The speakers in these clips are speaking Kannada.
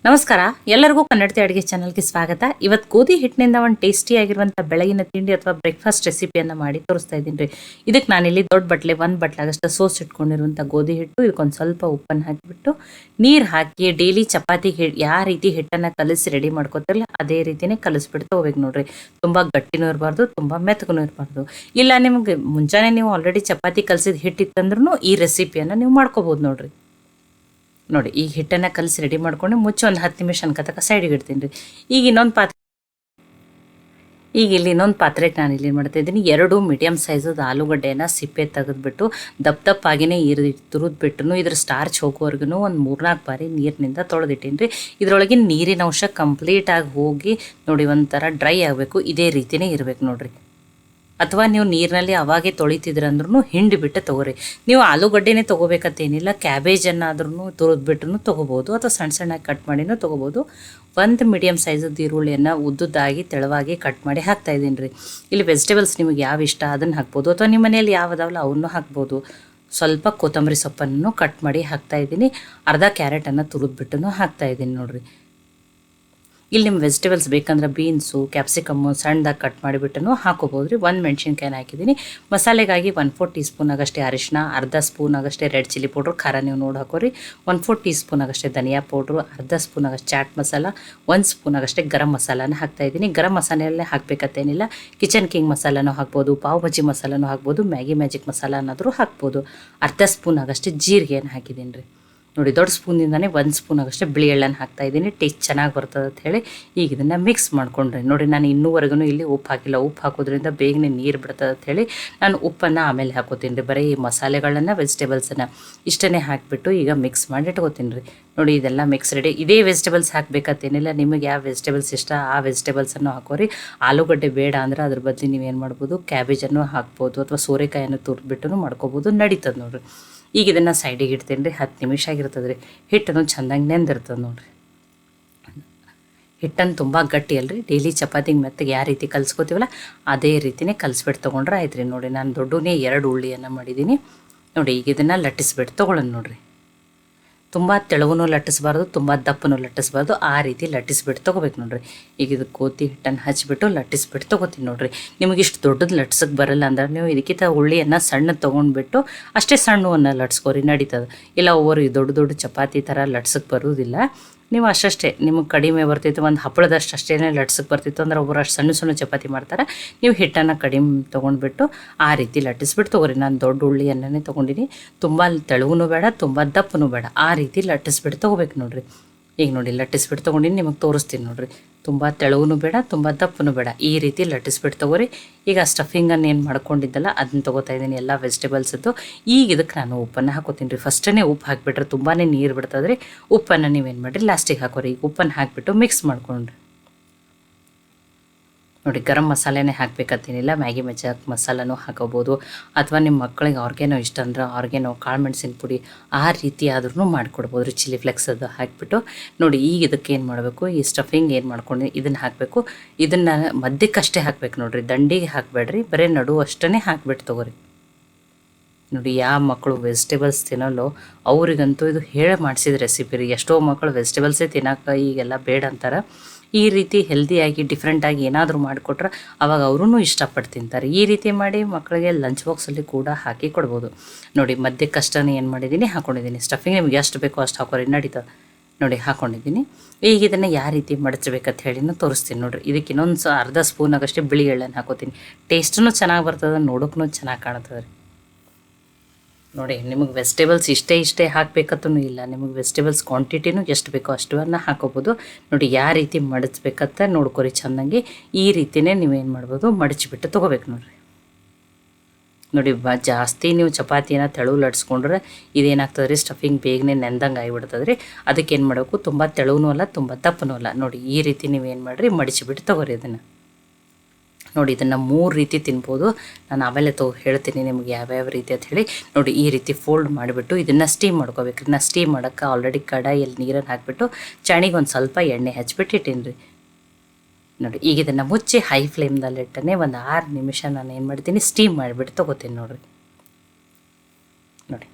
ನಮಸ್ಕಾರ, ಎಲ್ಲರಿಗೂ ಕನ್ನಡತಿ ಅಡುಗೆ ಚಾನಲ್ಗೆ ಸ್ವಾಗತ. ಇವತ್ತು ಗೋಧಿ ಹಿಟ್ಟಿನಿಂದ ಒಂದು ಟೇಸ್ಟಿ ಆಗಿರುವಂಥ ಬೆಳಗಿನ ತಿಂಡಿ ಅಥವಾ ಬ್ರೇಕ್ಫಾಸ್ಟ್ ರೆಸಿಪಿಯನ್ನು ಮಾಡಿ ತೋರಿಸ್ತಾ ಇದ್ದೀನಿ ರೀ. ಇದಕ್ಕೆ ನಾನಿಲ್ಲಿ ದೊಡ್ಡ ಬಟ್ಲೆ 1 ಬಟ್ಲಾಗಷ್ಟು ಸೋಸ್ ಇಟ್ಕೊಂಡಿರುವಂಥ ಗೋಧಿ ಹಿಟ್ಟು, ಇದಕ್ಕೊಂದು ಸ್ವಲ್ಪ ಉಪ್ಪನ್ನು ಹಾಕಿಬಿಟ್ಟು ನೀರು ಹಾಕಿ ಡೈಲಿ ಚಪಾತಿ ಯಾವ ರೀತಿ ಹಿಟ್ಟನ್ನು ಕಲಿಸಿ ರೆಡಿ ಮಾಡ್ಕೋತಿರಲ್ಲ ಅದೇ ರೀತಿಯೇ ಕಲಿಸ್ಬಿಟ್ಟು ತೊಗೋಬೇಕು ನೋಡ್ರಿ. ತುಂಬ ಗಟ್ಟಿನೂ ಇರಬಾರ್ದು, ತುಂಬ ಮೆತ್ತಗೂ ಇರಬಾರ್ದು. ಇಲ್ಲ ನಿಮಗೆ ಮುಂಜಾನೆ ನೀವು ಆಲ್ರೆಡಿ ಚಪಾತಿ ಕಲಸಿದ ಹಿಟ್ಟಿತ್ತಂದ್ರೂ ಈ ರೆಸಿಪಿಯನ್ನು ನೀವು ಮಾಡ್ಕೋಬೋದು ನೋಡ್ರಿ. ನೋಡಿ, ಈ ಹಿಟ್ಟನ್ನು ಕಲಸಿ ರೆಡಿ ಮಾಡ್ಕೊಂಡು ಮುಚ್ಚಿ ಒಂದು 10 ನಿಮಿಷ ಅನ್ಕತಕ್ಕ ಸೈಡಿಗೆ ಇಡ್ತೀನಿ ರೀ. ಈಗ ಇಲ್ಲಿ ಇನ್ನೊಂದು ಪಾತ್ರೆಗೆ ನಾನು ಇಲ್ಲಿ ಮಾಡ್ತಾಯಿದ್ದೀನಿ. 2 ಮೀಡಿಯಮ್ ಸೈಜದ ಆಲೂಗಡ್ಡೆಯನ್ನು ಸಿಪ್ಪೆ ತೆಗೆದುಬಿಟ್ಟು ದಪ್ಪಾಗಿನೇ ತುರಿದ್ಬಿಟ್ಟು ಇದ್ರ ಸ್ಟಾರ್ಚ್ ಹೋಗೋವರೆಗೂ ಒಂದು 3-4 ಬಾರಿ ನೀರಿನಿಂದ ತೊಳೆದಿಟ್ಟೀನಿ ರೀ. ಇದರೊಳಗಿನ ನೀರಿನ ಅಂಶ ಕಂಪ್ಲೀಟಾಗಿ ಹೋಗಿ ನೋಡಿ ಒಂಥರ ಡ್ರೈ ಆಗಬೇಕು. ಇದೇ ರೀತಿಯೇ ಇರಬೇಕು ನೋಡಿರಿ. ಅಥವಾ ನೀವು ನೀರಿನಲ್ಲಿ ಅವಾಗೆ ತೊಳಿತಿದ್ರಂದ್ರೂ ಹಿಂಡಿ ಬಿಟ್ಟು ತೊಗೋರಿ. ನೀವು ಆಲೂಗಡ್ಡೆನೇ ತೊಗೋಬೇಕಂತೇನಿಲ್ಲ, ಕ್ಯಾಬೇಜನ್ನಾದ್ರೂ ತುರಿದ್ಬಿಟ್ಟು ತೊಗೋಬೋದು, ಅಥವಾ ಸಣ್ಣ ಸಣ್ಣಾಗಿ ಕಟ್ ಮಾಡಿನೂ ತೊಗೋಬೋದು. 1 ಮೀಡಿಯಮ್ ಸೈಜದ ಈರುಳ್ಳಿಯನ್ನು ಉದ್ದುದ್ದಾಗಿ ತೆಳುವಾಗಿ ಕಟ್ ಮಾಡಿ ಹಾಕ್ತಾಯಿದ್ದೀನಿ ರೀ. ಇಲ್ಲಿ ವೆಜಿಟೇಬಲ್ಸ್ ನಿಮಗೆ ಯಾವ ಇಷ್ಟ ಅದನ್ನು ಹಾಕ್ಬೋದು, ಅಥವಾ ನಿಮ್ಮ ಮನೆಯಲ್ಲಿ ಯಾವುದಾವಲ್ಲ ಅವನ್ನೂ ಹಾಕ್ಬೋದು. ಸ್ವಲ್ಪ ಕೊತ್ತಂಬರಿ ಸೊಪ್ಪನ್ನು ಕಟ್ ಮಾಡಿ ಹಾಕ್ತಾಯಿದ್ದೀನಿ. ಅರ್ಧ ಕ್ಯಾರೆಟನ್ನು ತುರಿದ್ಬಿಟ್ಟು ಹಾಕ್ತಾಯಿದ್ದೀನಿ ನೋಡಿರಿ. ಇಲ್ಲಿ ನಿಮ್ಮ ವೆಜಿಟೇಬಲ್ಸ್ ಬೇಕಂದ್ರೆ ಬೀನ್ಸು, ಕ್ಯಾಪ್ಸಿಕಮ್ಮು ಸಣ್ಣದಾಗಿ ಕಟ್ ಮಾಡಿಬಿಟ್ಟು ಹಾಕೋಬೋದು ರೀ. 1 ಮೆಣಸಿನ್ಕಾಯಿನ ಹಾಕಿದ್ದೀನಿ. ಮಸಾಲೆಗಾಗಿ 1/4 ಟೀ ಸ್ಪೂನ್ ಆಗಷ್ಟೇ ಅರಿಶಿನ, ಅರ್ಧ ಸ್ಪೂನ್ ಆಗಷ್ಟೇ ರೆಡ್ ಚಿಲ್ಲಿ ಪೌಡ್ರು, ಖಾರ ನೀವು ನೋಡಿ ಹಾಕೋರಿ. 1/4 ಟೀ ಸ್ಪೂನ್ ಆಗಷ್ಟೇ ಧನಿಯಾ ಪೌಡ್ರು, ಅರ್ಧ ಸ್ಪೂನ್ ಆಗಷ್ಟು ಚಾಟ್ ಮಸಾಲ, 1 ಸ್ಪೂನ್ ಆಗಷ್ಟೇ ಗರಂ ಮಸಾಲಾನ ಹಾಕ್ತಾಯಿದ್ದೀನಿ. ಗರಂ ಮಸಾಲೆಯಲ್ಲೇ ಹಾಕಬೇಕಂತೇನಿಲ್ಲ, ಕಿಚನ್ ಕಿಂಗ್ ಮಸಾಲನೂ ಹಾಕ್ಬೋದು, ಪಾವ್ ಭಾಜಿ ಮಸಾಲನೂ ಹಾಕ್ಬೋದು, ಮ್ಯಾಗಿ ಮ್ಯಾಜಿಕ್ ಮಸಾಲ ಅನ್ನೋದ್ರೂ ಹಾಕ್ಬೋದು. ಅರ್ಧ ಸ್ಪೂನ್ ಆಗಷ್ಟೇ ಜೀರಿಗೆಯನ್ನು ಹಾಕಿದ್ದೀನಿ ರೀ. ನೋಡಿ, ದೊಡ್ಡ ಸ್ಪೂನಿಂದನೇ 1 ಸ್ಪೂನ್ ಆಗಷ್ಟೇ ಬಿಳಿ ಎಳ್ಳನ್ನು ಹಾಕ್ತಾಯಿದ್ದೀನಿ. ಟೇಸ್ಟ್ ಚೆನ್ನಾಗಿ ಬರ್ತದೆ ಅಂತ ಹೇಳಿ ಈಗ ಇದನ್ನು ಮಿಕ್ಸ್ ಮಾಡ್ಕೊಂಡ್ರಿ. ನೋಡಿ, ನಾನು ಇನ್ನೂವರೆಗೂ ಇಲ್ಲಿ ಉಪ್ಪು ಹಾಕಿಲ್ಲ. ಉಪ್ಪು ಹಾಕೋದ್ರಿಂದ ಬೇಗನೆ ನೀರು ಬಿಡ್ತದೆ ಅಂತ ಹೇಳಿ ನಾನು ಉಪ್ಪನ್ನು ಆಮೇಲೆ ಹಾಕೋತೀನಿ ರೀ. ಬರೀ ಈ ಮಸಾಲೆಗಳನ್ನು ವೆಜಿಟೇಬಲ್ಸನ್ನು ಇಷ್ಟನ್ನೇ ಹಾಕಿಬಿಟ್ಟು ಈಗ ಮಿಕ್ಸ್ ಮಾಡಿ ಇಟ್ಕೋತೀನಿ ರೀ. ನೋಡಿ, ಇದೆಲ್ಲ ಮಿಕ್ಸ್ ರೆಡಿ. ಇದೇ ವೆಜಿಟೇಬಲ್ಸ್ ಹಾಕಬೇಕಂತೇನಿಲ್ಲ, ನಿಮಗೆ ಯಾವ ವೆಜಿಟೇಬಲ್ಸ್ ಇಷ್ಟ ಆ ವೆಜಿಟೇಬಲ್ಸನ್ನು ಹಾಕೋರಿ. ಆಲೂಗಡ್ಡೆ ಬೇಡ ಅಂದ್ರೆ ಅದ್ರ ಬದಲು ನೀವೇನು ಮಾಡ್ಬೋದು, ಕ್ಯಾಬೇಜನ್ನು ಹಾಕ್ಬೋದು, ಅಥವಾ ಸೋರೆಕಾಯನ್ನು ತುರಿದ್ಬಿಟ್ಟು ಮಾಡ್ಕೋಬೋದು, ನಡೀತದೆ ನೋಡಿರಿ. ಈಗ ಇದನ್ನು ಸೈಡಿಗೆ ಇಡ್ತೀನಿ ರೀ. 10 ನಿಮಿಷ ಆಗಿರ್ತದೆ ರೀ. ಹಿಟ್ಟನ್ನು ಚೆಂದಾಗಿ ನೆಂದಿರ್ತದೆ ನೋಡಿರಿ. ಹಿಟ್ಟನ್ನು ತುಂಬ ಗಟ್ಟಿ ಅಲ್ರಿ, ಡೈಲಿ ಚಪಾತಿಗೆ ಮೆತ್ತಗೆ ಯಾವ ರೀತಿ ಕಲಿಸ್ಕೋತೀವಲ್ಲ ಅದೇ ರೀತಿಯೇ ಕಲಿಸ್ಬಿಟ್ಟು ತೊಗೊಂಡ್ರೆ ಆಯ್ತು ರೀ. ನೋಡಿ, ನಾನು ದೊಡ್ಡನೇ 2 ಉಳ್ಳಿಯನ್ನು ಮಾಡಿದ್ದೀನಿ. ನೋಡಿ, ಈಗ ಇದನ್ನು ಲಟ್ಟಿಸ್ಬಿಟ್ಟು ತೊಗೊಳ್ಳೋಣ ನೋಡಿರಿ. ತುಂಬ ತೆಳುವೂ ಲಟ್ಟಿಸ್ಬಾರ್ದು, ತುಂಬ ದಪ್ಪನೂ ಲಟ್ಟಿಸ್ಬಾರ್ದು, ಆ ರೀತಿ ಲಟ್ಟಿಸ್ಬಿಟ್ಟು ತೊಗೋಬೇಕು ನೋಡಿರಿ. ಈಗ ಇದು ಗೋಧಿ ಹಿಟ್ಟನ್ನು ಹಚ್ಚಿಬಿಟ್ಟು ಲಟ್ಟಿಸ್ಬಿಟ್ಟು ತೊಗೋತೀನಿ ನೋಡಿರಿ. ನಿಮಗೆ ಇಷ್ಟು ದೊಡ್ಡದು ಲಟ್ಸಕ್ಕೆ ಬರಲ್ಲ ಅಂದ್ರೆ ನೀವು ಇದಕ್ಕಿಂತ ಉಳ್ಳಿಯನ್ನು ಸಣ್ಣ ತೊಗೊಂಡ್ಬಿಟ್ಟು ಅಷ್ಟೇ ಸಣ್ಣವನ್ನು ಲಟ್ಸ್ಕೋರಿ, ನಡೀತದೆ. ಇಲ್ಲ ಒಬ್ಬರು ದೊಡ್ಡ ಚಪಾತಿ ಥರ ಲಟ್ಸಕ್ಕೆ ಬರೋದಿಲ್ಲ. ನೀವು ಅಷ್ಟೇ ನಿಮಗೆ ಕಡಿಮೆ ಬರ್ತಿತ್ತು, ಒಂದು ಹಪ್ಪಳದಷ್ಟು ಅಷ್ಟೇ ಲಟ್ಸಕ್ಕೆ ಬರ್ತಿತ್ತು ಅಂದ್ರೆ ಒಬ್ಬರು ಅಷ್ಟು ಸಣ್ಣ ಚಪಾತಿ ಮಾಡ್ತಾರೆ. ನೀವು ಹಿಟ್ಟನ್ನು ಕಡಿಮೆ ತೊಗೊಂಡ್ಬಿಟ್ಟು ಆ ರೀತಿ ಲಟ್ಟಿಸ್ಬಿಟ್ಟು ತೊಗೊರಿ. ನಾನು ದೊಡ್ಡ ಉಳ್ಳಿಯನ್ನೇ ತೊಗೊಂಡಿನಿ. ತುಂಬ ತೆಳುವೂ ಬೇಡ, ತುಂಬ ದಪ್ಪನೂ ಬೇಡ, ಆ ರೀತಿ ಲಟ್ಟಿಸ್ಬಿಟ್ಟು ತೊಗೋಬೇಕು ನೋಡಿರಿ. ಈಗ ನೋಡಿ, ಲಟ್ಟಿಸ್ಬಿಟ್ಟು ತೊಗೊಂಡಿನಿ, ನಿಮಗೆ ತೋರಿಸ್ತೀನಿ ನೋಡಿರಿ. ತುಂಬ ತೆಳುವೂ ಬೇಡ, ತುಂಬ ದಪ್ಪನೂ ಬೇಡ, ಈ ರೀತಿ ಲಟ್ಟಿಸ್ಬಿಟ್ಟು ತೊಗೋರಿ. ಈಗ ಸ್ಟಫಿಂಗನ್ನು ಏನು ಮಾಡ್ಕೊಂಡಿದ್ದಲ್ಲ ಅದನ್ನ ತೊಗೋತಾ ಇದ್ದೀನಿ, ಎಲ್ಲ ವೆಜಿಟೇಬಲ್ಸದ್ದು. ಈಗ ಇದಕ್ಕೆ ನಾನು ಉಪ್ಪನ್ನು ಹಾಕೋತೀನಿ ರೀ. ಫಸ್ಟೇ ಉಪ್ಪು ಹಾಕಿಬಿಟ್ರೆ ತುಂಬಾ ನೀರು ಬಿಡ್ತದೆ ರೀ. ಉಪ್ಪನ್ನು ನೀವೇನು ಮಾಡಿರಿ ಲಾಸ್ಟಿಗೆ ಹಾಕೋರಿ. ಈಗ ಉಪ್ಪನ್ನು ಹಾಕಿಬಿಟ್ಟು ಮಿಕ್ಸ್ ಮಾಡ್ಕೊಂಡ್ರಿ. ನೋಡಿ, ಗರಂ ಮಸಾಲೆನೇ ಹಾಕಬೇಕಂತೇನಿಲ್ಲ, ಮ್ಯಾಗಿ ಮ್ಯಾಜಿಕ್ ಮಸಾಲನೂ ಹಾಕೋಬೋದು, ಅಥವಾ ನಿಮ್ಮ ಮಕ್ಕಳಿಗೆ ಆರ್ಗ್ಯಾನೋ ಇಷ್ಟ ಅಂದ್ರೆ ಆರ್ಗ್ಯಾನೋ, ಕಾಳು ಮೆಣಸಿನ ಪುಡಿ ಆ ರೀತಿ ಆದ್ರೂ ಮಾಡಿಕೊಡ್ಬೋದು ರೀ. ಚಿಲ್ಲಿ ಫ್ಲೆಕ್ಸ್ ಅದು ಹಾಕಿಬಿಟ್ಟು ನೋಡಿ. ಈಗ ಇದಕ್ಕೆ ಏನು ಮಾಡಬೇಕು, ಈ ಸ್ಟಫಿಂಗ್ ಏನು ಮಾಡ್ಕೊಂಡು ಇದನ್ನು ಹಾಕಬೇಕು. ಇದನ್ನು ಮಧ್ಯಕ್ಕಷ್ಟೇ ಹಾಕಬೇಕು ನೋಡಿರಿ, ದಂಡಿಗೆ ಹಾಕಬೇಡ್ರಿ, ಬರೀ ನಡು ಅಷ್ಟೇ ಹಾಕಿಬಿಟ್ಟು ತೊಗೋರಿ. ನೋಡಿ, ಯಾವ ಮಕ್ಕಳು ವೆಜಿಟೇಬಲ್ಸ್ ತಿನ್ನೋಲ್ಲೋ ಅವರಿಗಂತೂ ಇದು ಹೇಳಿ ಮಾಡಿಸಿದ ರೆಸಿಪಿ ರೀ. ಎಷ್ಟೋ ಮಕ್ಕಳು ವೆಜಿಟೇಬಲ್ಸೇ ತಿನ್ನೋಕೆ ಈಗೆಲ್ಲ ಬೇಡ ಅಂತಾರೆ. ಈ ರೀತಿ ಹೆಲ್ದಿಯಾಗಿ ಡಿಫ್ರೆಂಟಾಗಿ ಏನಾದರೂ ಮಾಡಿಕೊಟ್ರೆ ಅವಾಗ ಅವರೂ ಇಷ್ಟಪಟ್ಟು ತಿಂತಾರೆ. ಈ ರೀತಿ ಮಾಡಿ ಮಕ್ಕಳಿಗೆ ಲಂಚ್ ಬಾಕ್ಸಲ್ಲಿ ಕೂಡ ಹಾಕಿ ಕೊಡ್ಬೋದು. ನೋಡಿ, ಮಧ್ಯಕ್ಕಷ್ಟೇ ಏನು ಮಾಡಿದ್ದೀನಿ, ಹಾಕ್ಕೊಂಡಿದ್ದೀನಿ. ಸ್ಟಫಿಂಗ್ ನಿಮ್ಗೆ ಎಷ್ಟು ಬೇಕೋ ಅಷ್ಟು ಹಾಕೋರಿ, ನಡೀತದೆ. ನೋಡಿ, ಹಾಕ್ಕೊಂಡಿದ್ದೀನಿ. ಈಗ ಇದನ್ನು ಯಾವ ರೀತಿ ಮಡಚಬೇಕಂತ ಹೇಳಿನೂ ತೋರಿಸ್ತೀನಿ ನೋಡಿರಿ. ಇದಕ್ಕೆ ಇನ್ನೊಂದು ಅರ್ಧ ಸ್ಪೂನ್ ಆಗಷ್ಟೇ ಬಿಳಿ ಎಳ್ಳನ್ನು ಹಾಕೋತೀನಿ. ಟೇಸ್ಟೂ ಚೆನ್ನಾಗಿ ಬರ್ತದೆ, ನೋಡೋಕ್ಕೂ ಚೆನ್ನಾಗಿ ಕಾಣ್ತದೆ ರೀ. ನೋಡಿ, ನಿಮಗೆ ವೆಜಿಟೇಬಲ್ಸ್ ಇಷ್ಟೇ ಹಾಕಬೇಕಂತೂ ಇಲ್ಲ, ನಿಮಗೆ ವೆಜಿಟೇಬಲ್ಸ್ ಕ್ವಾಂಟಿಟಿನೂ ಎಷ್ಟು ಬೇಕೋ ಅಷ್ಟನ್ನು ಹಾಕೋಬೋದು. ನೋಡಿ, ಯಾವ ರೀತಿ ಮಡಚಬೇಕಂತ ನೋಡ್ಕೊರಿ ಚೆನ್ನಾಗಿ. ಈ ರೀತಿಯೇ ನೀವೇನು ಮಾಡ್ಬೋದು, ಮಡಚಿಬಿಟ್ಟು ತೊಗೋಬೇಕು ನೋಡಿರಿ. ನೋಡಿ, ಜಾಸ್ತಿ ನೀವು ಚಪಾತಿನ ತೆಳು ಲಟ್ಸ್ಕೊಂಡ್ರೆ ಇದೇನಾಗ್ತದೆ ರೀ, ಸ್ಟಫಿಂಗ್ ಬೇಗನೆ ನೆಂದಂಗೆ ಆಗಿಬಿಡ್ತದೆ ರೀ. ಅದಕ್ಕೆ ಏನು ಮಾಡಬೇಕು, ತುಂಬ ತೆಳುವೂ ಅಲ್ಲ, ತುಂಬ ದಪ್ಪನೂ ಅಲ್ಲ. ನೋಡಿ, ಈ ರೀತಿ ನೀವೇನು ಮಾಡಿರಿ, ಮಡಚಿಬಿಟ್ಟು ತೊಗೋರಿ ಇದನ್ನು. ನೋಡಿ, ಇದನ್ನು 3 ರೀತಿ ತಿನ್ಬೋದು. ನಾನು ಆಮೇಲೆ ಹೇಳ್ತೀನಿ ನಿಮ್ಗೆ ಯಾವ್ಯಾವ ರೀತಿ ಅಂತ ಹೇಳಿ. ನೋಡಿ, ಈ ರೀತಿ ಫೋಲ್ಡ್ ಮಾಡಿಬಿಟ್ಟು ಇದನ್ನು ಸ್ಟೀಮ್ ಮಾಡ್ಕೋಬೇಕು. ಇದನ್ನು ಸ್ಟೀಮ್ ಮಾಡೋಕ್ಕೆ ಆಲ್ರೆಡಿ ಕಡಾಯಲ್ಲಿ ನೀರನ್ನು ಹಾಕಿಬಿಟ್ಟು ಚಣಿಗೆ ಒಂದು ಸ್ವಲ್ಪ ಎಣ್ಣೆ ಹಚ್ಬಿಟ್ಟು ಇಟ್ಟೀನಿ ರೀ. ನೋಡಿ, ಈಗ ಇದನ್ನು ಮುಚ್ಚಿ ಹೈ ಫ್ಲೇಮ್ದಲ್ಲಿಟ್ಟನೆ ಒಂದು 6 ನಿಮಿಷ ನಾನು ಏನು ಮಾಡ್ತೀನಿ, ಸ್ಟೀಮ್ ಮಾಡಿಬಿಟ್ಟು ತೊಗೋತೀನಿ ನೋಡಿರಿ. ನೋಡಿ,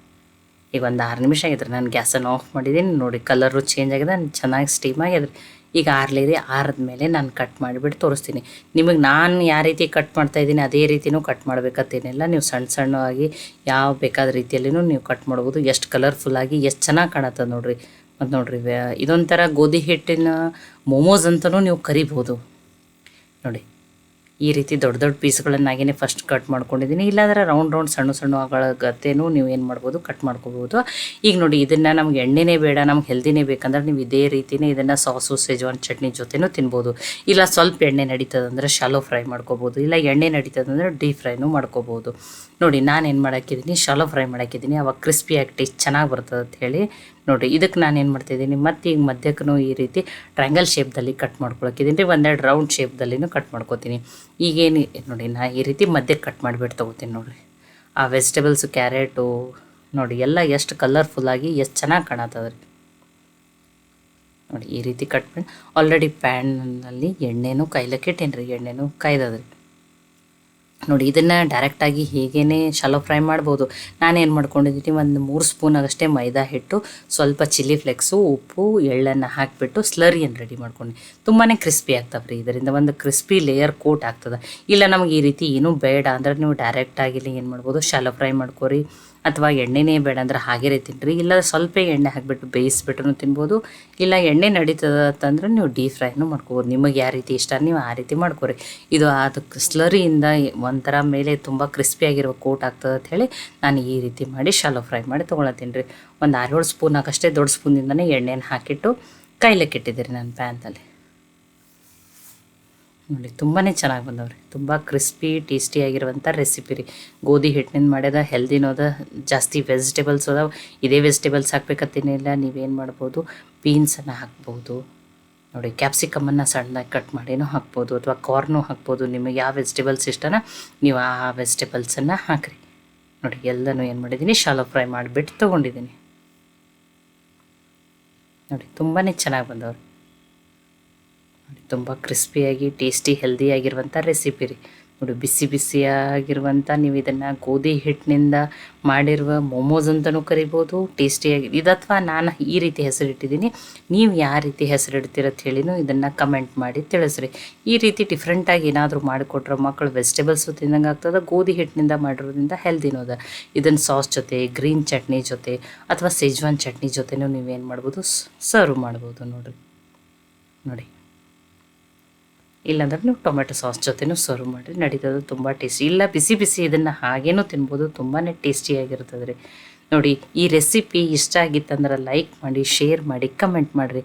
ಈಗ ಒಂದು 6 ನಿಮಿಷ ಆಗಿದ್ರಿ, ನಾನು ಗ್ಯಾಸನ್ನು ಆಫ್ ಮಾಡಿದ್ದೀನಿ. ನೋಡಿ ಕಲರು ಚೇಂಜ್ ಆಗಿದೆ, ಚೆನ್ನಾಗಿ ಸ್ಟೀಮ್ ಆಗಿದ್ರಿ. ಈಗ ಆರ್ಲಿರಿ, ಆರಿದ್ಮೇಲೆ ನಾನು ಕಟ್ ಮಾಡಿಬಿಟ್ಟು ತೋರಿಸ್ತೀನಿ ನಿಮಗೆ. ನಾನು ಯಾವ ರೀತಿ ಕಟ್ ಮಾಡ್ತಾಯಿದ್ದೀನಿ ಅದೇ ರೀತಿಯೂ ಕಟ್ ಮಾಡಬೇಕಂತೇನಿಲ್ಲ. ನೀವು ಸಣ್ಣ ಸಣ್ಣವಾಗಿ ಯಾವ ಬೇಕಾದ ರೀತಿಯಲ್ಲಿನೂ ನೀವು ಕಟ್ ಮಾಡ್ಬೋದು. ಎಷ್ಟು ಕಲರ್ಫುಲ್ಲಾಗಿ ಎಷ್ಟು ಚೆನ್ನಾಗಿ ಕಾಣತ್ತದ ನೋಡಿರಿ. ಮತ್ತು ನೋಡಿರಿ, ಇದೊಂಥರ ಗೋಧಿ ಹಿಟ್ಟಿನ ಮೋಮೋಸ್ ಅಂತಲೂ ನೀವು ಕರಿಬೋದು ನೋಡಿ. ಈ ರೀತಿ ದೊಡ್ಡ ದೊಡ್ಡ ಪೀಸ್ಗಳನ್ನಾಗಿಯೇ ಫಸ್ಟ್ ಕಟ್ ಮಾಡ್ಕೊಂಡಿದ್ದೀನಿ. ಇಲ್ಲಾಂದ್ರೆ ರೌಂಡ್ ಸಣ್ಣ ಸಣ್ಣ ಆಗತ್ತೇನೂ ನೀವು ಏನು ಮಾಡ್ಬೋದು, ಕಟ್ ಮಾಡ್ಕೋಬೋದು. ಈಗ ನೋಡಿ, ಇದನ್ನು ನಮ್ಗೆ ಎಣ್ಣೆನೇ ಬೇಡ, ನಮ್ಗೆ ಹೆಲ್ದಿನೇ ಬೇಕಂದ್ರೆ ನೀವು ಇದೇ ರೀತಿಯೇ ಇದನ್ನು ಸಾಸು ಸೆಜ್ವಾನ್ ಚಟ್ನಿ ಜೊತೆನೂ ತಿನ್ಬೋದು. ಇಲ್ಲ ಸ್ವಲ್ಪ ಎಣ್ಣೆ ನಡೀತದಂದ್ರೆ ಶಾಲೋ ಫ್ರೈ ಮಾಡ್ಕೋಬೋದು, ಇಲ್ಲ ಎಣ್ಣೆ ನಡೀತದಂದ್ರೆ ಡೀಪ್ ಫ್ರೈನೂ ಮಾಡ್ಕೋಬೋದು. ನೋಡಿ ನಾನೇನು ಮಾಡಾಕಿದ್ದೀನಿ, ಶಾಲೋ ಫ್ರೈ ಮಾಡಾಕಿದ್ದೀನಿ. ಅವಾಗ ಕ್ರಿಸ್ಪಿಯಾಗಿ ಟೇಸ್ಟ್ ಚೆನ್ನಾಗಿ ಬರ್ತದೆ ಅಂತ ಹೇಳಿ ನೋಡಿ. ಇದಕ್ಕೆ ನಾನೇನು ಮಾಡ್ತಾಯಿದ್ದೀನಿ, ಮತ್ತು ಈಗ ಮಧ್ಯಕ್ಕೂ ಈ ರೀತಿ ಟ್ರಯಾಂಗಲ್ ಶೇಪ್ದಲ್ಲಿ ಕಟ್ ಮಾಡ್ಕೊಳಕ್ಕಿದ್ದೀನಿ ರೀ. ಒಂದೆರಡು ರೌಂಡ್ ಶೇಪ್ದಲ್ಲಿನೂ ಕಟ್ ಮಾಡ್ಕೊತೀನಿ. ಈಗೇನು ನೋಡಿ, ನಾ ಈ ರೀತಿ ಮಧ್ಯಕ್ಕೆ ಕಟ್ ಮಾಡಿಬಿಟ್ಟು ತೊಗೋತೀನಿ ನೋಡಿರಿ. ಆ ವೆಜಿಟೇಬಲ್ಸು, ಕ್ಯಾರೆಟು ನೋಡಿ ಎಲ್ಲ ಎಷ್ಟು ಕಲರ್ಫುಲ್ಲಾಗಿ ಎಷ್ಟು ಚೆನ್ನಾಗಿ ಕಾಣತ್ತದ ರೀ. ನೋಡಿ ಈ ರೀತಿ ಕಟ್ ಮಾಡಿ ಆಲ್ರೆಡಿ ಪ್ಯಾನ್ನಲ್ಲಿ ಎಣ್ಣೆನೂ ಕಾಯ್ಲಕ್ಕಿಟ್ಟೇನಿ ರೀ. ಎಣ್ಣೆನೂ ಕಾಯ್ದದ್ರಿ ನೋಡಿ. ಇದನ್ನು ಡೈರೆಕ್ಟಾಗಿ ಹೇಗೇ ಶಾಲೋ ಫ್ರೈ ಮಾಡ್ಬೋದು. ನಾನೇನು ಮಾಡ್ಕೊಂಡಿದ್ದೀನಿ, ಒಂದು 3 ಸ್ಪೂನಾಗಷ್ಟೇ ಮೈದಾ ಹಿಟ್ಟು, ಸ್ವಲ್ಪ ಚಿಲ್ಲಿ ಫ್ಲೆಕ್ಸು, ಉಪ್ಪು, ಎಳ್ಳನ್ನು ಹಾಕಿಬಿಟ್ಟು ಸ್ಲರಿಯನ್ನು ರೆಡಿ ಮಾಡ್ಕೊಂಡು ತುಂಬಾ ಕ್ರಿಸ್ಪಿ ಆಗ್ತಾವೆ ರೀ. ಇದರಿಂದ ಒಂದು ಕ್ರಿಸ್ಪಿ ಲೇಯರ್ ಕೋಟ್ ಆಗ್ತದೆ. ಇಲ್ಲ ನಮಗೆ ಈ ರೀತಿ ಏನೂ ಬೇಡ ಅಂದ್ರೆ ನೀವು ಡೈರೆಕ್ಟಾಗಿ ಏನು ಮಾಡ್ಬೋದು, ಶಾಲೋ ಫ್ರೈ ಮಾಡ್ಕೊರಿ. ಅಥವಾ ಎಣ್ಣೆನೇ ಬೇಡ ಅಂದ್ರೆ ಹಾಗೇ ತಿನ್ನಿರಿ. ಇಲ್ಲ ಸ್ವಲ್ಪ ಎಣ್ಣೆ ಹಾಕಿಬಿಟ್ಟು ಬೇಯಿಸ್ಬಿಟ್ಟು ತಿನ್ಬೋದು. ಇಲ್ಲ ಎಣ್ಣೆ ನಡೀತದೆ ಅಂತಂದ್ರೆ ನೀವು ಡೀಪ್ ಫ್ರೈನೂ ಮಾಡ್ಕೋಬೋದು. ನಿಮಗೆ ಯಾವ ರೀತಿ ಇಷ್ಟ ನೀವು ಆ ರೀತಿ ಮಾಡ್ಕೊರಿ. ಇದು ಅದಕ್ಕೆ ಸ್ಲರಿಯಿಂದ ಒಂಥರ ಮೇಲೆ ತುಂಬ ಕ್ರಿಸ್ಪಿಯಾಗಿರೋ ಕೋಟ್ ಆಗ್ತದೆ ಅಂತ ಹೇಳಿ ನಾನು ಈ ರೀತಿ ಮಾಡಿ ಶಾಲೋ ಫ್ರೈ ಮಾಡಿ ತೊಗೊಳತ್ತೀನಿ ರೀ. ಒಂದು 6-7 ಸ್ಪೂನಾಗಷ್ಟೇ ದೊಡ್ಡ ಸ್ಪೂನಿಂದನೇ ಎಣ್ಣೆನ ಹಾಕಿಟ್ಟು ಕಾಯ್ಲಿಕ್ಕಿಟ್ಟಿದ್ದೀರಿ ನಾನು ಪ್ಯಾನ್ದಲ್ಲಿ ನೋಡಿ. ತುಂಬಾ ಚೆನ್ನಾಗಿ ಬಂದವ್ರಿ, ತುಂಬ ಕ್ರಿಸ್ಪಿ ಟೇಸ್ಟಿಯಾಗಿರುವಂಥ ರೆಸಿಪಿ ರೀ. ಗೋಧಿ ಹಿಟ್ಟಿನಿಂದ ಮಾಡ್ಯದ, ಹೆಲ್ದಿನೂ ಅದ, ಜಾಸ್ತಿ ವೆಜಿಟೇಬಲ್ಸ್ ಅದಾವೆ. ಇದೇ ವೆಜಿಟೇಬಲ್ಸ್ ಹಾಕ್ಬೇಕತ್ತೇನಿಲ್ಲ, ನೀವೇನು ಮಾಡ್ಬೋದು, ಬೀನ್ಸನ್ನು ಹಾಕ್ಬೋದು ನೋಡಿ. ಕ್ಯಾಪ್ಸಿಕಮನ್ನು ಸಣ್ಣದಾಗಿ ಕಟ್ ಮಾಡಿನೂ ಹಾಕ್ಬೋದು, ಅಥವಾ ಕಾರ್ನು ಹಾಕ್ಬೋದು. ನಿಮಗೆ ಯಾವ ವೆಜಿಟೇಬಲ್ಸ್ ಇಷ್ಟನ ನೀವು ಆ ವೆಜಿಟೇಬಲ್ಸನ್ನು ಹಾಕಿರಿ ನೋಡಿ. ಎಲ್ಲನೂ ಏನು ಮಾಡಿದ್ದೀನಿ, ಶಾಲೋ ಫ್ರೈ ಮಾಡಿಬಿಟ್ಟು ತೊಗೊಂಡಿದ್ದೀನಿ ನೋಡಿ. ತುಂಬಾ ಚೆನ್ನಾಗಿ ಬಂದವ್ರಿ ನೋಡಿ. ತುಂಬ ಕ್ರಿಸ್ಪಿಯಾಗಿ ಟೇಸ್ಟಿ ಹೆಲ್ದಿಯಾಗಿರುವಂಥ ರೆಸಿಪಿ ರೀ ನೋಡಿ. ಬಿಸಿ ಬಿಸಿಯಾಗಿರುವಂಥ ನೀವು ಇದನ್ನು ಗೋಧಿ ಹಿಟ್ಟಿನಿಂದ ಮಾಡಿರುವ ಮೋಮೋಸ್ ಅಂತಲೂ ಕರಿಬೋದು, ಟೇಸ್ಟಿಯಾಗಿ ಇದು. ಅಥವಾ ನಾನು ಈ ರೀತಿ ಹೆಸರಿಟ್ಟಿದ್ದೀನಿ, ನೀವು ಯಾವ ರೀತಿ ಹೆಸರಿಡ್ತೀರಂತ ಹೇಳಿನೂ ಇದನ್ನು ಕಮೆಂಟ್ ಮಾಡಿ ತಿಳಿಸ್ರಿ. ಈ ರೀತಿ ಡಿಫ್ರೆಂಟಾಗಿ ಏನಾದರೂ ಮಾಡಿಕೊಟ್ರೆ ಮಕ್ಕಳು ವೆಜಿಟೇಬಲ್ಸು ತಿಂದಂಗೆ ಆಗ್ತದೆ, ಗೋಧಿ ಹಿಟ್ಟಿನಿಂದ ಮಾಡಿರೋದ್ರಿಂದ ಹೆಲ್ದಿನೂ ಅದ. ಇದನ್ನು ಸಾಸ್ ಜೊತೆ, ಗ್ರೀನ್ ಚಟ್ನಿ ಜೊತೆ, ಅಥವಾ ಸೆಜ್ವಾನ್ ಚಟ್ನಿ ಜೊತೆನೂ ನೀವೇನು ಮಾಡ್ಬೋದು, ಸರ್ವ್ ಮಾಡ್ಬೋದು ನೋಡಿರಿ ನೋಡಿ. ಇಲ್ಲಾಂದ್ರೆ ನೀವು ಟೊಮೆಟೊ ಸಾಸ್ ಜೊತೆನೂ ಸರ್ವ್ ಮಾಡಿರಿ, ನಡೀತದೆ. ತುಂಬ ಟೇಸ್ಟಿ. ಇಲ್ಲ ಬಿಸಿ ಬಿಸಿ ಇದನ್ನು ಹಾಗೇನೂ ತಿನ್ಬೋದು, ತುಂಬಾ ಟೇಸ್ಟಿಯಾಗಿರ್ತದೆ ರೀ ನೋಡಿ. ಈ ರೆಸಿಪಿ ಇಷ್ಟ ಆಗಿತ್ತಂದ್ರೆ ಲೈಕ್ ಮಾಡಿ, ಶೇರ್ ಮಾಡಿ, ಕಮೆಂಟ್ ಮಾಡಿರಿ.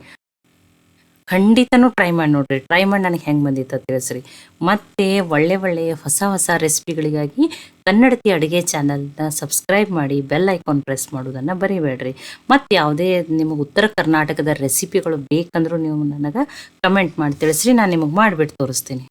ಖಂಡಿತನೂ ಟ್ರೈ ಮಾಡಿ ನೋಡಿರಿ. ಟ್ರೈ ಮಾಡಿ ನನಗೆ ಹೆಂಗೆ ಬಂದಿತ್ತು ತಿಳಿಸ್ರಿ. ಮತ್ತು ಒಳ್ಳೆಯ ಹೊಸ ರೆಸಿಪಿಗಳಿಗಾಗಿ ಕನ್ನಡತಿ ಅಡುಗೆ ಚಾನಲ್ನ ಸಬ್ಸ್ಕ್ರೈಬ್ ಮಾಡಿ, ಬೆಲ್ ಐಕಾನ್ ಪ್ರೆಸ್ ಮಾಡೋದನ್ನು ಬರಿಬೇಡ್ರಿ. ಮತ್ತು ಯಾವುದೇ ನಿಮಗೆ ಉತ್ತರ ಕರ್ನಾಟಕದ ರೆಸಿಪಿಗಳು ಬೇಕಂದ್ರೂ ನೀವು ನನಗೆ ಕಮೆಂಟ್ ಮಾಡಿ ತಿಳಿಸ್ರಿ, ನಾನು ನಿಮಗೆ ಮಾಡಿಬಿಟ್ಟು ತೋರಿಸ್ತೀನಿ.